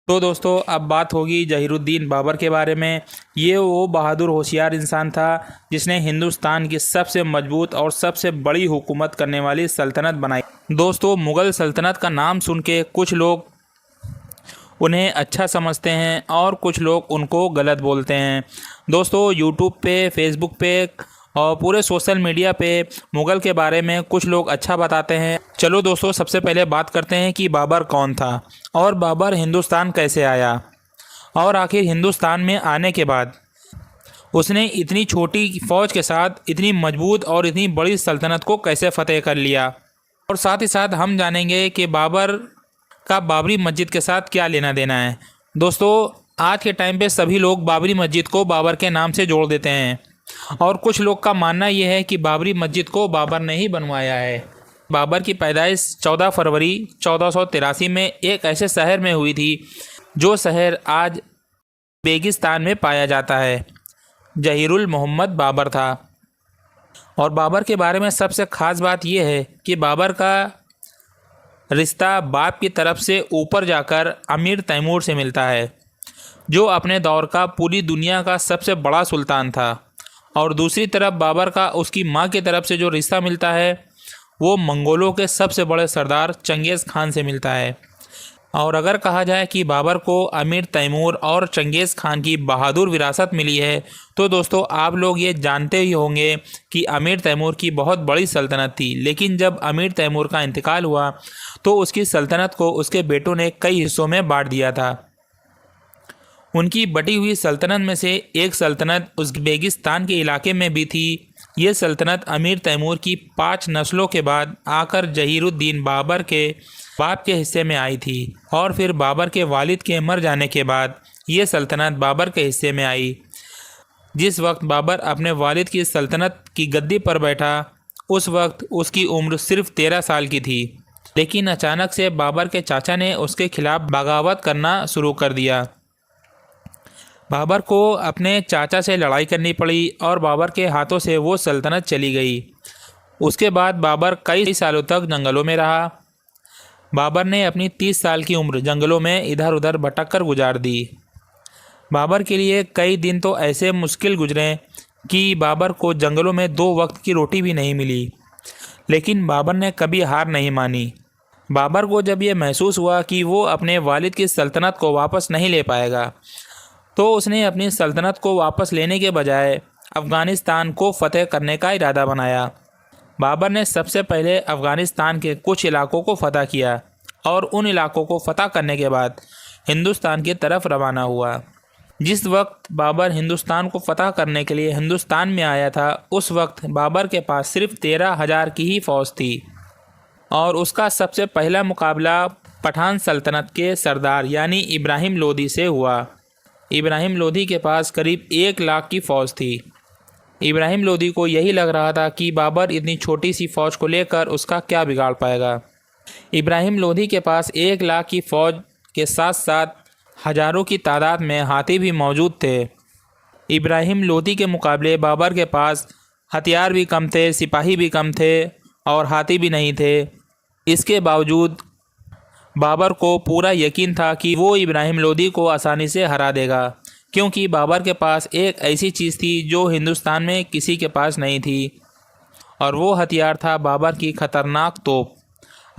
तो दोस्तों अब बात होगी जहीरुद्दीन बाबर के बारे में। ये वो बहादुर होशियार इंसान था जिसने हिंदुस्तान की सबसे मजबूत और सबसे बड़ी हुकूमत करने वाली सल्तनत बनाई। दोस्तों मुग़ल सल्तनत का नाम सुन के कुछ लोग उन्हें अच्छा समझते हैं और कुछ लोग उनको गलत बोलते हैं। दोस्तों यूट्यूब पे, फेसबुक पे और पूरे सोशल मीडिया पे मुग़ल के बारे में कुछ लोग अच्छा बताते हैं। चलो दोस्तों सबसे पहले बात करते हैं कि बाबर कौन था और बाबर हिंदुस्तान कैसे आया और आखिर हिंदुस्तान में आने के बाद उसने इतनी छोटी फ़ौज के साथ इतनी मजबूत और इतनी बड़ी सल्तनत को कैसे फ़तेह कर लिया। और साथ ही साथ हम जानेंगे कि बाबर का बाबरी मस्जिद के साथ क्या लेना देना है। दोस्तों आज के टाइम पे सभी लोग बाबरी मस्जिद को बाबर के नाम से जोड़ देते हैं और कुछ लोग का मानना यह है कि बाबरी मस्जिद को बाबर ने ही बनवाया है। बाबर की पैदाइश 14 फरवरी 1483 में एक ऐसे शहर में हुई थी जो शहर आज बेगिस्तान में पाया जाता है। जहीरुल मोहम्मद बाबर था। और बाबर के बारे में सबसे ख़ास बात यह है कि बाबर का रिश्ता बाप की तरफ से ऊपर जाकर अमीर तैमूर से मिलता है जो अपने दौर का पूरी दुनिया का सबसे बड़ा सुल्तान था। और दूसरी तरफ बाबर का उसकी माँ की तरफ से जो रिश्ता मिलता है वो मंगोलों के सबसे बड़े सरदार चंगेज़ खान से मिलता है। और अगर कहा जाए कि बाबर को अमीर तैमूर और चंगेज़ खान की बहादुर विरासत मिली है तो दोस्तों आप लोग ये जानते ही होंगे कि अमीर तैमूर की बहुत बड़ी सल्तनत थी, लेकिन जब अमीर तैमूर का इंतकाल हुआ तो उसकी सल्तनत को उसके बेटों ने कई हिस्सों में बांट दिया था। उनकी बटी हुई सल्तनत में से एक सल्तनत उज़्बेकिस्तान के इलाके में भी थी। ये सल्तनत अमीर तैमूर की 5 नस्लों के बाद आकर जहीरुद्दीन बाबर के बाप के हिस्से में आई थी और फिर बाबर के वालिद के मर जाने के बाद ये सल्तनत बाबर के हिस्से में आई। जिस वक्त बाबर अपने वालिद की सल्तनत की गद्दी पर बैठा उस वक्त उसकी उम्र सिर्फ 13 साल की थी, लेकिन अचानक से बाबर के चाचा ने उसके खिलाफ बगावत करना शुरू कर दिया। बाबर को अपने चाचा से लड़ाई करनी पड़ी और बाबर के हाथों से वो सल्तनत चली गई। उसके बाद बाबर कई सालों तक जंगलों में रहा। बाबर ने अपनी 30 साल की उम्र जंगलों में इधर उधर भटक कर गुजार दी। बाबर के लिए कई दिन तो ऐसे मुश्किल गुजरे कि बाबर को जंगलों में 2 वक्त की रोटी भी नहीं मिली, लेकिन बाबर ने कभी हार नहीं मानी। बाबर को जब ये महसूस हुआ कि वो अपने वालिद की सल्तनत को वापस नहीं ले पाएगा तो उसने अपनी सल्तनत को वापस लेने के बजाय अफ़गानिस्तान को फ़तेह करने का इरादा बनाया। बाबर ने सबसे पहले अफ़गानिस्तान के कुछ इलाकों को फ़तह किया और उन इलाकों को फ़तह करने के बाद हिंदुस्तान की तरफ रवाना हुआ। जिस वक्त बाबर हिंदुस्तान को फ़तह करने के लिए हिंदुस्तान में आया था उस वक्त बाबर के पास सिर्फ 13,000 की ही फ़ौज थी और उसका सबसे पहला मुकाबला पठान सल्तनत के सरदार यानी इब्राहिम लोदी से हुआ। इब्राहिम लोदी के पास करीब 1 लाख की फ़ौज थी। इब्राहिम लोदी को यही लग रहा था कि बाबर इतनी छोटी सी फ़ौज को लेकर उसका क्या बिगाड़ पाएगा। इब्राहिम लोदी के पास 1 लाख की फ़ौज के साथ साथ हज़ारों की तादाद में हाथी भी मौजूद थे। इब्राहिम लोदी के मुकाबले बाबर के पास हथियार भी कम थे, सिपाही भी कम थे और हाथी भी नहीं थे। इसके बावजूद बाबर को पूरा यकीन था कि वो इब्राहिम लोदी को आसानी से हरा देगा, क्योंकि बाबर के पास एक ऐसी चीज़ थी जो हिंदुस्तान में किसी के पास नहीं थी और वो हथियार था बाबर की ख़तरनाक तोप।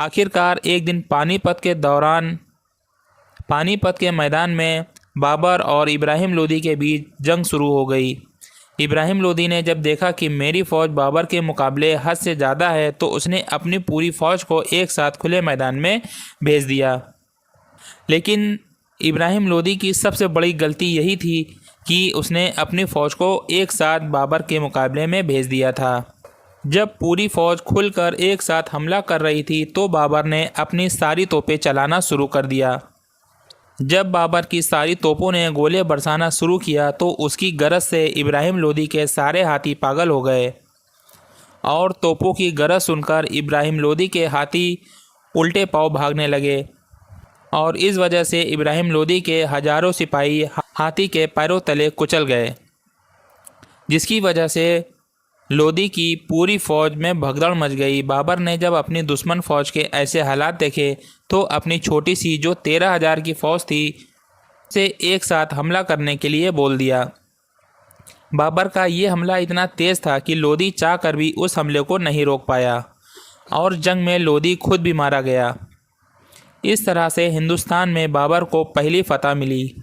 आखिरकार एक दिन पानीपत के मैदान में बाबर और इब्राहिम लोदी के बीच जंग शुरू हो गई। इब्राहिम लोदी ने जब देखा कि मेरी फ़ौज बाबर के मुकाबले हद से ज़्यादा है तो उसने अपनी पूरी फ़ौज को एक साथ खुले मैदान में भेज दिया। लेकिन इब्राहिम लोदी की सबसे बड़ी गलती यही थी कि उसने अपनी फ़ौज को एक साथ बाबर के मुकाबले में भेज दिया था। जब पूरी फ़ौज खुलकर एक साथ हमला कर रही थी तो बाबर ने अपनी सारी तोपें चलाना शुरू कर दिया। जब बाबर की सारी तोपों ने गोले बरसाना शुरू किया तो उसकी गरज से इब्राहिम लोदी के सारे हाथी पागल हो गए और तोपों की गरज सुनकर इब्राहिम लोदी के हाथी उल्टे पांव भागने लगे और इस वजह से इब्राहिम लोदी के हज़ारों सिपाही हाथी के पैरों तले कुचल गए, जिसकी वजह से लोदी की पूरी फ़ौज में भगदड़ मच गई। बाबर ने जब अपनी दुश्मन फ़ौज के ऐसे हालात देखे तो अपनी छोटी सी जो 13,000 की फ़ौज थी से एक साथ हमला करने के लिए बोल दिया। बाबर का ये हमला इतना तेज था कि लोदी चाह कर भी उस हमले को नहीं रोक पाया और जंग में लोदी खुद भी मारा गया। इस तरह से हिंदुस्तान में बाबर को पहली फतह मिली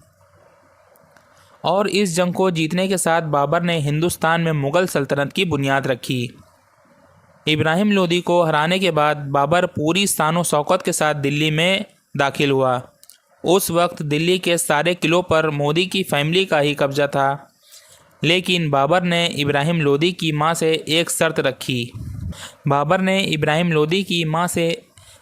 और इस जंग को जीतने के साथ बाबर ने हिंदुस्तान में मुग़ल सल्तनत की बुनियाद रखी। इब्राहिम लोदी को हराने के बाद बाबर पूरी शान शौकत के साथ दिल्ली में दाखिल हुआ। उस वक्त दिल्ली के सारे किलों पर मोदी की फैमिली का ही कब्जा था, लेकिन बाबर ने इब्राहिम लोदी की मां से एक शर्त रखी। बाबर ने इब्राहिम लोदी की मां से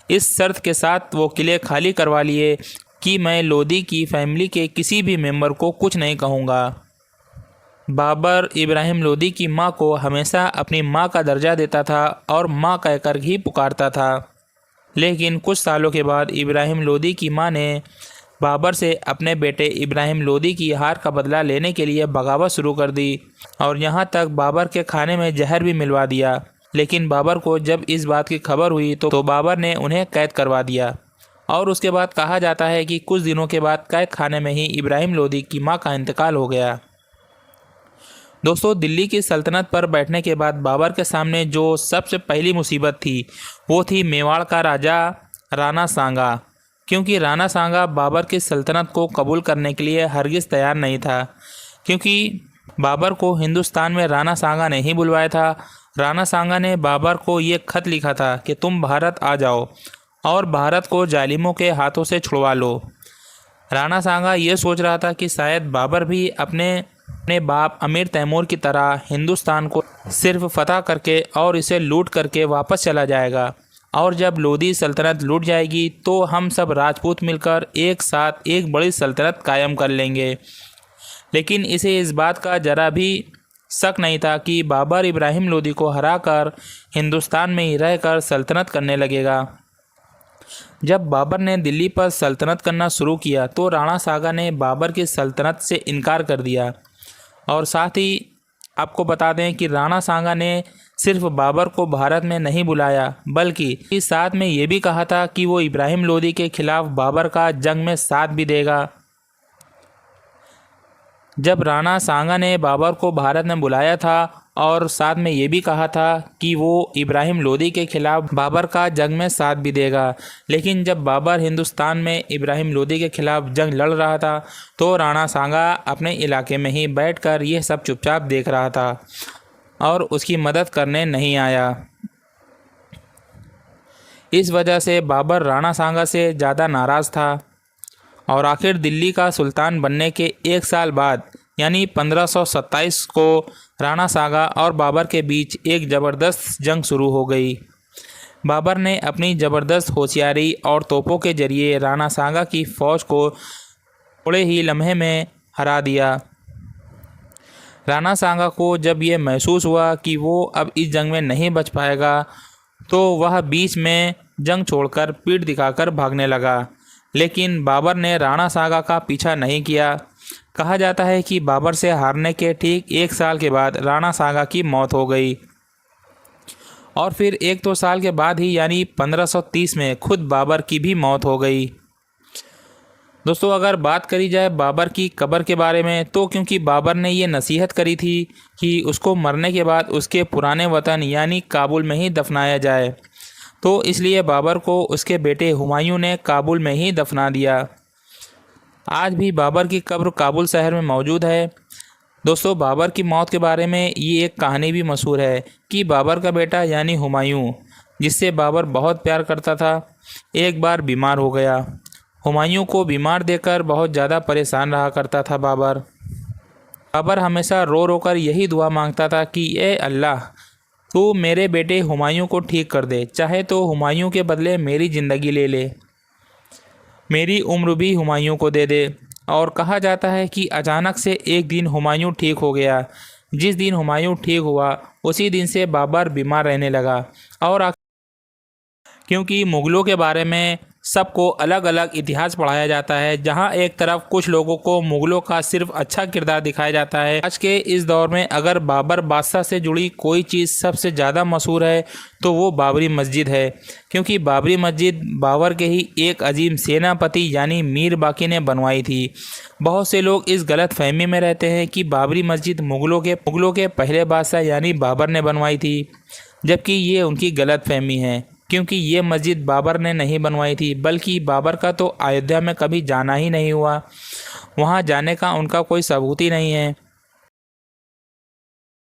इस शर्त के साथ वो किले खाली करवा लिए कि मैं लोदी की फैमिली के किसी भी मेंबर को कुछ नहीं कहूँगा। बाबर इब्राहिम लोदी की मां को हमेशा अपनी मां का दर्जा देता था और मां कहकर ही पुकारता था। लेकिन कुछ सालों के बाद इब्राहिम लोदी की मां ने बाबर से अपने बेटे इब्राहिम लोदी की हार का बदला लेने के लिए बगावत शुरू कर दी और यहाँ तक बाबर के खाने में जहर भी मिलवा दिया। लेकिन बाबर को जब इस बात की खबर हुई तो बाबर ने उन्हें कैद करवा दिया और उसके बाद कहा जाता है कि कुछ दिनों के बाद कैद खाने में ही इब्राहिम लोदी की मां का इंतकाल हो गया। दोस्तों, दिल्ली की सल्तनत पर बैठने के बाद बाबर के सामने जो सबसे पहली मुसीबत थी वो थी मेवाड़ का राजा राणा सांगा, क्योंकि राणा सांगा बाबर की सल्तनत को कबूल करने के लिए हरगिज़ तैयार नहीं था, क्योंकि बाबर को हिंदुस्तान में राणा सांगा ने ही बुलवाया था। राणा सांगा ने बाबर को ये खत लिखा था कि तुम भारत आ जाओ और भारत को जालिमों के हाथों से छुड़वा लो। राणा सांगा ये सोच रहा था कि शायद बाबर भी अपने बाप अमीर तैमूर की तरह हिंदुस्तान को सिर्फ फतह करके और इसे लूट करके वापस चला जाएगा और जब लोदी सल्तनत लूट जाएगी तो हम सब राजपूत मिलकर एक साथ एक बड़ी सल्तनत कायम कर लेंगे। लेकिन इसे इस बात का ज़रा भी शक नहीं था कि बाबर इब्राहिम लोदी को हराकर हिंदुस्तान में ही रहकर सल्तनत करने लगेगा। जब बाबर ने दिल्ली पर सल्तनत करना शुरू किया तो राणा सांगा ने बाबर की सल्तनत से इनकार कर दिया और साथ ही आपको बता दें कि राणा सांगा ने सिर्फ बाबर को भारत में नहीं बुलाया बल्कि इस साथ में ये भी कहा था कि वो इब्राहिम लोदी के खिलाफ बाबर का जंग में साथ भी देगा। जब राणा सांगा ने बाबर को भारत में बुलाया था और साथ में ये भी कहा था कि वो इब्राहिम लोदी के खिलाफ बाबर का जंग में साथ भी देगा, लेकिन जब बाबर हिंदुस्तान में इब्राहिम लोदी के खिलाफ जंग लड़ रहा था तो राणा सांगा अपने इलाके में ही बैठकर यह सब चुपचाप देख रहा था और उसकी मदद करने नहीं आया। इस वजह से बाबर राणा सांगा से ज़्यादा नाराज़ था और आखिर दिल्ली का सुल्तान बनने के एक साल बाद यानी 1527 को राणा सांगा और बाबर के बीच एक ज़बरदस्त जंग शुरू हो गई। बाबर ने अपनी ज़बरदस्त होशियारी और तोपों के जरिए राणा सांगा की फ़ौज को थोड़े ही लम्हे में हरा दिया। राणा सांगा को जब ये महसूस हुआ कि वो अब इस जंग में नहीं बच पाएगा तो वह बीच में जंग छोड़कर पीठ दिखाकर भागने लगा, लेकिन बाबर ने राणा सांगा का पीछा नहीं किया। कहा जाता है कि बाबर से हारने के ठीक एक साल के बाद राणा सांगा की मौत हो गई और फिर एक दो साल के बाद ही यानी 1530 में खुद बाबर की भी मौत हो गई। दोस्तों, अगर बात करी जाए बाबर की कब्र के बारे में तो क्योंकि बाबर ने ये नसीहत करी थी कि उसको मरने के बाद उसके पुराने वतन यानी काबुल में ही दफनाया जाए, तो इसलिए बाबर को उसके बेटे हुमायूं ने काबुल में ही दफना दिया। आज भी बाबर की कब्र काबुल शहर में मौजूद है। दोस्तों, बाबर की मौत के बारे में ये एक कहानी भी मशहूर है कि बाबर का बेटा यानी हुमायूं, जिससे बाबर बहुत प्यार करता था, एक बार बीमार हो गया। हुमायूं को बीमार देखकर बहुत ज़्यादा परेशान रहा करता था बाबर। बाबर हमेशा रो रो कर यही दुआ मांगता था कि ए अल्लाह, तू मेरे बेटे हुमायूं को ठीक कर दे, चाहे तो हुमायूं के बदले मेरी ज़िंदगी ले ले, मेरी उम्र भी हुमायूं को दे दे। और कहा जाता है कि अचानक से एक दिन हुमायूं ठीक हो गया। जिस दिन हुमायूं ठीक हुआ उसी दिन से बाबर बीमार रहने लगा और क्योंकि मुग़लों के बारे में सबको अलग अलग इतिहास पढ़ाया जाता है, जहां एक तरफ कुछ लोगों को मुगलों का सिर्फ अच्छा किरदार दिखाया जाता है। आज के इस दौर में अगर बाबर बादशाह से जुड़ी कोई चीज़ सबसे ज़्यादा मशहूर है तो वो बाबरी मस्जिद है, क्योंकि बाबरी मस्जिद बाबर के ही एक अजीम सेनापति यानी मीर बाकी ने बनवाई थी। बहुत से लोग इस गलत फहमी में रहते हैं कि बाबरी मस्जिद मुगलों के पहले बादशाह यानी बाबर ने बनवाई थी, जबकि ये उनकी गलत फहमी है, क्योंकि ये मस्जिद बाबर ने नहीं बनवाई थी, बल्कि बाबर का तो अयोध्या में कभी जाना ही नहीं हुआ। वहाँ जाने का उनका कोई सबूत ही नहीं है।